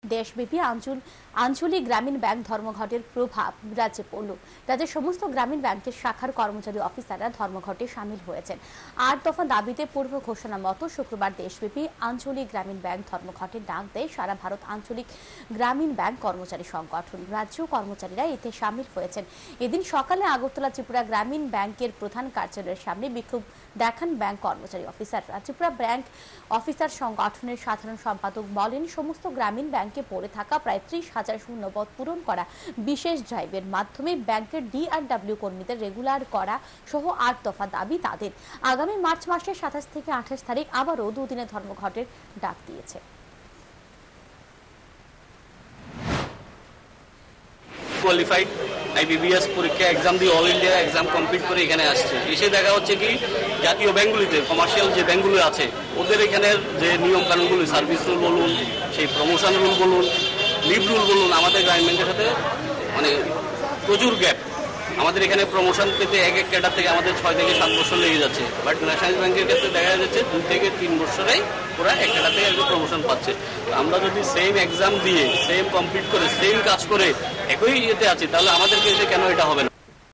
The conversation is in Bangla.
দেশব্যাপী আঞ্চলিক গ্রামীণ ব্যাংক ধর্মঘটের প্রভাব রাজ্যে পড়ল। রাজ্যের সমস্ত গ্রামীণ ব্যাংকের শাখার কর্মচারী অফিসাররা ধর্মঘটে সামিল হয়েছেন। ৮ দফা দাবিতে পূর্ব ঘোষণা মতো শুক্রবার দেশব্যাপী আঞ্চলিক গ্রামীণ ব্যাংক ধর্মঘটের ডাক দেয় সারা ভারত আঞ্চলিক গ্রামীণ ব্যাংক কর্মচারী সংগঠন। রাজ্য কর্মচারীরা এতে সামিল হয়েছেন। এদিন সকালে আগরতলা ত্রিপুরা গ্রামীণ ব্যাংকের প্রধান কার্যালয়ের সামনে বিক্ষোভ দেখান ব্যাংক কর্মচারী অফিসাররা। ত্রিপুরা ব্যাংক অফিসার সংগঠনের সাধারণ সম্পাদক বলেন, সমস্ত গ্রামীণ ব্যাংকে পড়ে থাকা প্রায় 30,000 শূন্যপদ পূরণ করা, বিশেষ ড্রাইভের মাধ্যমে ব্যাংকের DRW কর্মীদের রেগুলার করা সহ 8 দফা দাবি তাদের। আগামী মার্চ মাসের 27 থেকে 28 তারিখ আবারও দুদিনের ধর্মঘটের ডাক দিয়েছে। কোয়ালিফাইড IBPS পরীক্ষা এক্সাম দিয়ে অল ইন্ডিয়া এক্সাম কমপ্লিট করে এখানে আসছে। এসে দেখা হচ্ছে কি জাতীয় ব্যাংকগুলিতে, কমার্শিয়াল যে ব্যাংকগুলো আছে ওদের এখানের যে নিয়ম কানুনগুলি, সার্ভিস রুল বলুন, সেই প্রমোশন রুল বলুন, লিভ রুল বলুন, আমাদের গ্রামীণ ব্যাংকের সাথে মানে প্রচুর গ্যাপ। আমাদের এখানে প্রমোশন পেতে এক ক্যাডার থেকে আমাদের 6 থেকে 7 বছর লেগে যাচ্ছে, বাট ন্যাশনাল ব্যাংকের ক্ষেত্রে দেখা যাচ্ছে 2 থেকে 3 বছরেই ওরা এক ক্যাডার থেকে প্রমোশন পাচ্ছে। আমরা যদি সেম এক্সাম দিয়ে, সেম কমপ্লিট করে, সেম কাজ করে একই ইয়েতে আছি, তাহলে আমাদেরকে কেন এটা হবে না?